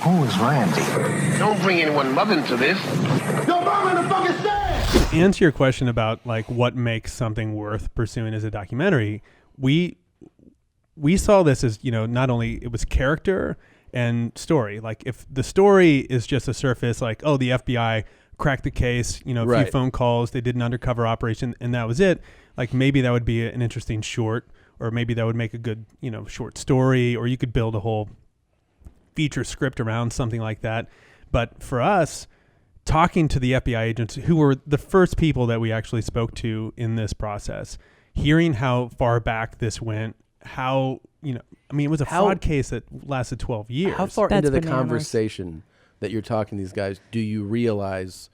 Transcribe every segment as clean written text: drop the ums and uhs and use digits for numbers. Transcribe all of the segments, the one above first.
Who is Randy? Don't bring anyone mother into this. Your mom in the fucking stand! To answer your question about like what makes something worth pursuing as a documentary, we saw this as, you know, not only it was character and story. Like if the story is just a surface, like, oh, the FBI cracked the case, you know, a few phone calls, they did an undercover operation, and that was it. Like maybe that would be an interesting short, or maybe that would make a good, you know, short story, or you could build a whole feature script around something like that. But for us, talking to the FBI agents who were the first people that we actually spoke to in this process, hearing how far back this went, how, you know, I mean, it was a fraud case that lasted 12 years. How far into the conversation that you're talking to these guys do you realize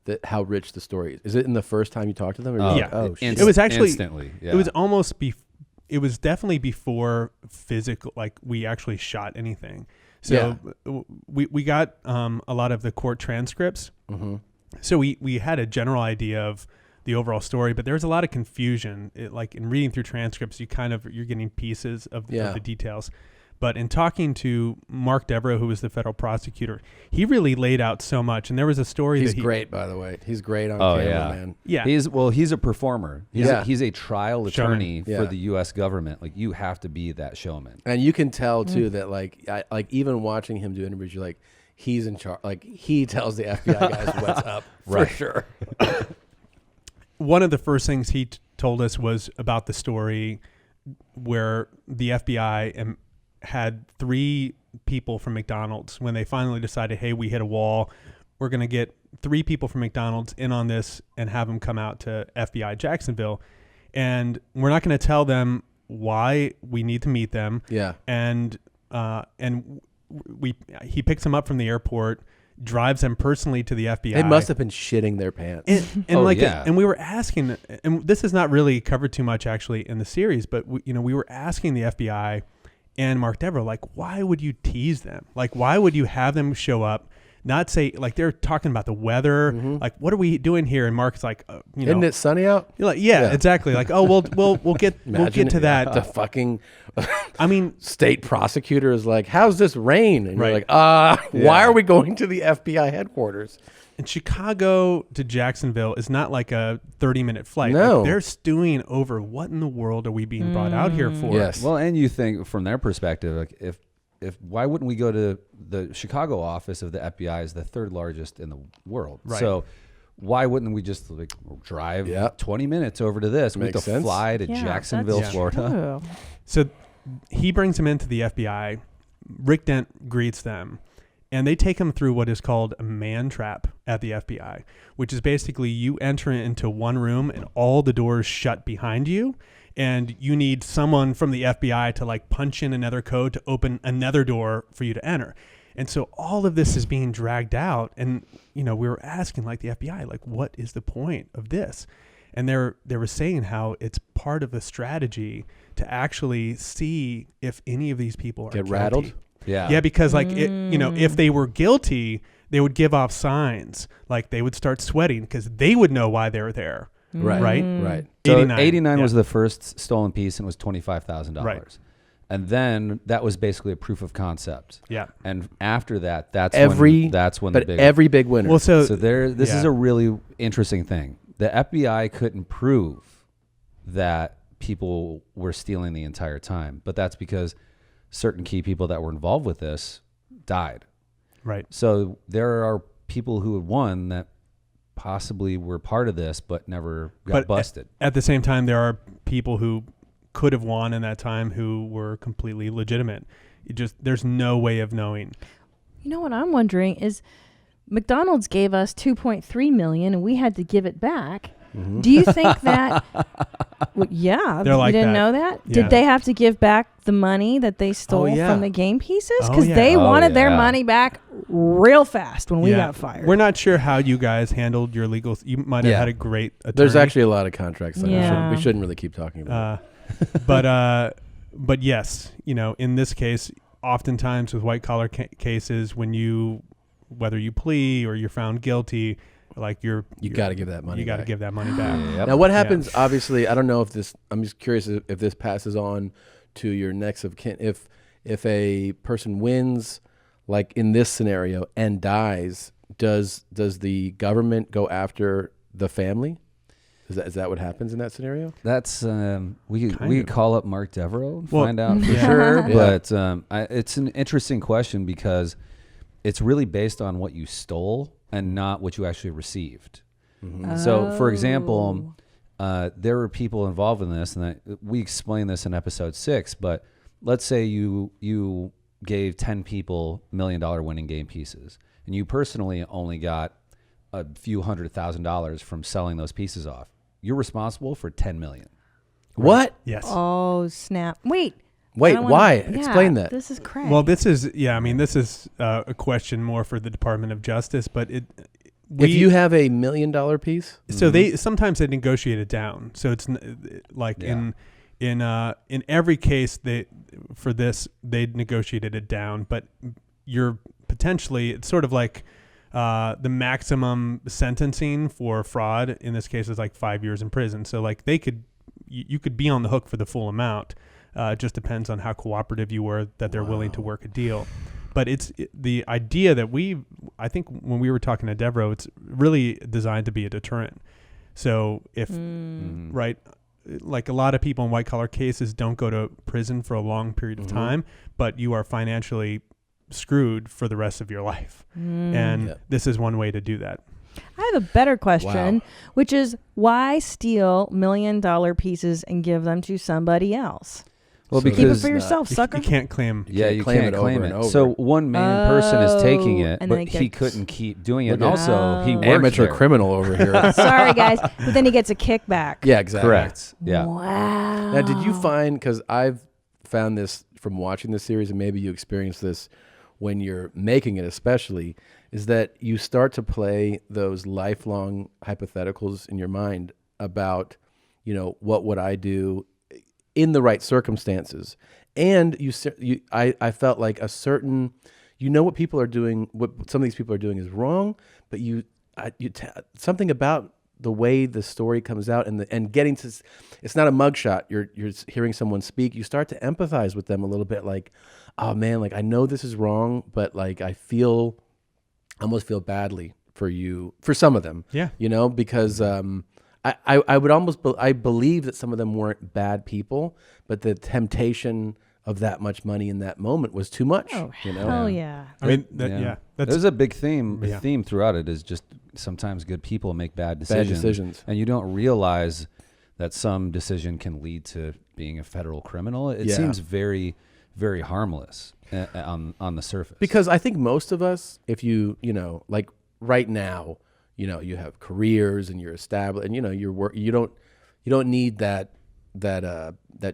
that how rich the story is? Is it in the first time you talk to them? Or It was actually instantly. Yeah. It was almost it was definitely before physical, like we actually shot anything. So we got a lot of the court transcripts. Mm-hmm. So we had a general idea of the overall story, but there was a lot of confusion. Like in reading through transcripts, you're getting pieces of the details. But in talking to Mark Devereaux, who was the federal prosecutor, he really laid out so much. And there was a story He's great, by the way. He's great on camera, man. Yeah. He's a performer. He's a trial attorney for the U.S. government. Like, you have to be that showman. And you can tell, too, that, like even watching him do interviews, you're like, he's in charge. Like, he tells the FBI guys what's up, for sure. One of the first things he told us was about the story where the FBI had 3 people from McDonald's when they finally decided, hey, we hit a wall. We're going to get 3 people from McDonald's in on this and have them come out to FBI Jacksonville. And we're not going to tell them why we need to meet them. Yeah. And he picks them up from the airport, drives them personally to the FBI. They must have been shitting their pants. And we were asking, and this is not really covered too much actually in the series, but we were asking the FBI and Mark Devereaux, like, why would you tease them? Like, why would you have them show up, not say, like, they're talking about the weather, like, what are we doing here? And Mark's like, isn't it sunny out? You're like, yeah, exactly. Like, oh, we'll get to that. The fucking, I mean, state prosecutor is like, how's this rain? And you're like, why are we going to the FBI headquarters? And Chicago to Jacksonville is not like a 30-minute flight. No. Like, they're stewing over what in the world are we being brought out here for? Yes. Well, and you think from their perspective, like if why wouldn't we go to the Chicago office of the FBI is the 3rd largest in the world. Right. So why wouldn't we just like drive 20 minutes over to this? We have to fly to Jacksonville, Florida. True. So he brings them into the FBI. Rick Dent greets them. And they take him through what is called a man trap at the FBI, which is basically you enter into one room and all the doors shut behind you. And you need someone from the FBI to like punch in another code to open another door for you to enter. And so all of this is being dragged out. And, we were asking like the FBI, like, what is the point of this? And they were saying how it's part of the strategy to actually see if any of these people are get rattled. Yeah, because like if they were guilty, they would give off signs, like they would start sweating because they would know why they were there. Right. So 89 was the first stolen piece and it was $25,000. Right. And then that was basically a proof of concept. Yeah. And after that, that's when every big winner. Well, so this is a really interesting thing. The FBI couldn't prove that people were stealing the entire time, but that's because certain key people that were involved with this died. Right. So there are people who had won that possibly were part of this, but never got busted. At the same time, there are people who could have won in that time who were completely legitimate. There's no way of knowing. You know what I'm wondering is McDonald's gave us $2.3 million and we had to give it back. Mm-hmm. Do you think that? They're like you didn't that. know that? Yeah. Did they have to give back the money that they stole from the game pieces? Because they Oh, wanted their yeah. money back real fast when we got fired. We're not sure how you guys handled your legal. You might have had a great attorney. There's actually a lot of contracts. Yeah. We shouldn't really keep talking about it. But yes, in this case, oftentimes with white collar cases, whether you plea or you're found guilty, like you got to give that money. You got to give that money back. Yep. Now, what happens? Obviously, I don't know if this. I'm just curious if this passes on to your next of kin. If a person wins, like in this scenario, and dies, does the government go after the family? Is that what happens in that scenario? That's we could call up Mark Devereaux and find out for Yeah. sure. Yeah. But it's an interesting question because it's really based on what you stole and not what you actually received. Mm-hmm. So, for example, there were people involved in this, and we explained this in episode 6. But let's say you gave 10 people $1 million winning game pieces, and you personally only got a few $100,000 from selling those pieces off. You're responsible for $10 million. What? Yes. Oh, snap. Wait, why? Explain that. This is crazy. Well, this is this is a question more for the Department of Justice, but if you have $1 million piece, so they sometimes they negotiate it down. So it's like in every case for this they negotiated it down, but you're potentially, it's sort of like the maximum sentencing for fraud in this case is like 5 years in prison. So like you could be on the hook for the full amount. It just depends on how cooperative you were that they're willing to work a deal. But the idea that I think when we were talking to Devereaux, it's really designed to be a deterrent. So if, right, like a lot of people in white collar cases don't go to prison for a long period of time, but you are financially screwed for the rest of your life. And this is one way to do that. I have a better question, which is why steal $1 million pieces and give them to somebody else? Well, Keep it for yourself, sucker. You can't claim. You can't claim it. over. So one main person is taking it, and but then he couldn't keep doing it. And Look at- also, he worked amateur there. criminal over here. Sorry, guys. But then he gets a kickback. Yeah, exactly. Correct. Yeah. Wow. Now, did you find, because I've found this from watching this series, and maybe you experience this when you're making it especially, is that you start to play those lifelong hypotheticals in your mind about, what would I do in the right circumstances? And I felt like a certain, what people are doing, what some of these people are doing is wrong, but something about the way the story comes out and getting to, it's not a mugshot. You're hearing someone speak. You start to empathize with them a little bit, like, oh man, like I know this is wrong, but like I almost feel badly for you, for some of them. Yeah. Because I would almost I believe that some of them weren't bad people, but the temptation of that much money in that moment was too much. Oh, hell yeah. I mean, that's There's a big theme throughout it is just sometimes good people make bad decisions. And you don't realize that some decision can lead to being a federal criminal. It seems very, very harmless on the surface. Because I think most of us, if like right now, you have careers and you're established, and you don't need that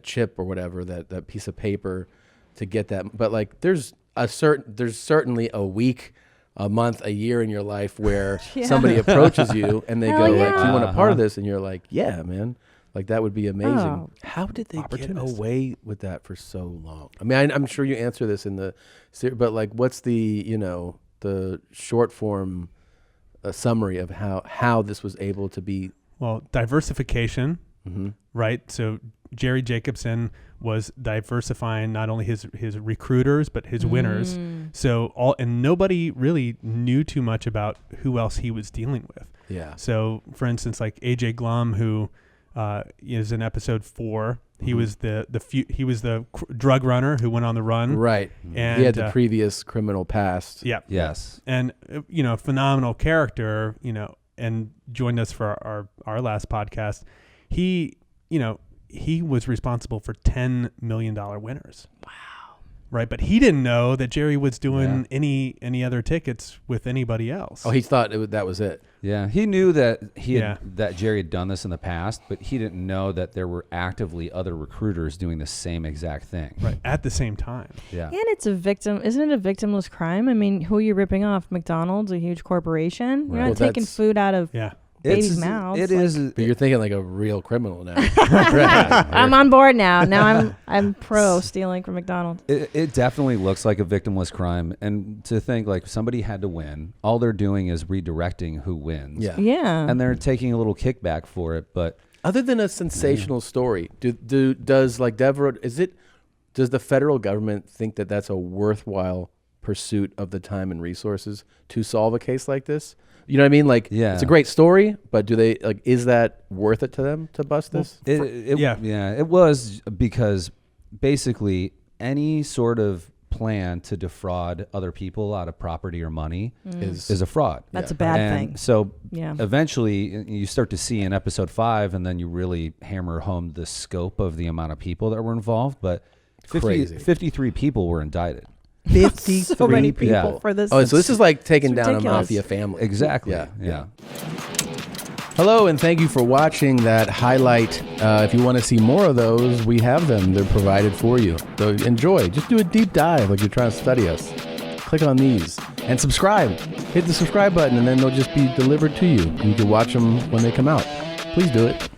chip or whatever, that piece of paper to get that. But like there's certainly a week, a month, a year in your life where somebody approaches you and they Hell go like, do you want a part of Uh-huh. this? And you're like, yeah, man. Like that would be amazing. Oh. How did they get Opportunist. away with that for so long? I mean, I'm sure you answer this in the series, but like, what's the the short form summary of how this was able to be? Well, diversification, right? So Jerry Jacobson was diversifying not only his recruiters but his winners. So nobody really knew too much about who else he was dealing with. Yeah. So, for instance, like AJ Glum, who is in episode 4, he was the drug runner who went on the run. Right. And he had the previous criminal past. Yeah. Yes. And phenomenal character. And joined us for our last podcast. He was responsible for $10 million winners. Wow. Right. But he didn't know that Jerry was doing any other tickets with anybody else. Oh, he thought that was it. Yeah, he knew that that Jerry had done this in the past, but he didn't know that there were actively other recruiters doing the same exact thing. Right. At the same time. Yeah. And it's isn't it a victimless crime? I mean, who are you ripping off? McDonald's, a huge corporation? You're Right. not Well, taking that's- food out of Yeah. babies' mouths. It like- is. But you're thinking like a real criminal now. I'm on board now. Now I'm pro stealing from McDonald's. It definitely looks like a victimless crime, and to think like somebody had to win. All they're doing is redirecting who wins. Yeah. Yeah. And they're taking a little kickback for it, but Other than a sensational story, does like Devereaux, does the federal government think that that's a worthwhile pursuit of the time and resources to solve a case like this? You know what I mean? Like, Yeah. it's a great story, but do they like? Is that worth it to them to bust this? It was, because basically any sort of plan to defraud other people out of property or money is a fraud. That's a bad And thing. so Yeah. eventually you start to see in episode 5, and then you really hammer home the scope of the amount of people that were involved. But 53 people were indicted. 53 So many people Yeah. for this. Oh, so this is like taking down a ridiculous. mafia family. Exactly. Yeah. Hello, and thank you for watching that highlight. If you want to see more of those, we have them. They're provided for you. So enjoy. Just do a deep dive like you're trying to study us. Click on these and subscribe. Hit the subscribe button, and then they'll just be delivered to you. You can watch them when they come out. Please do it.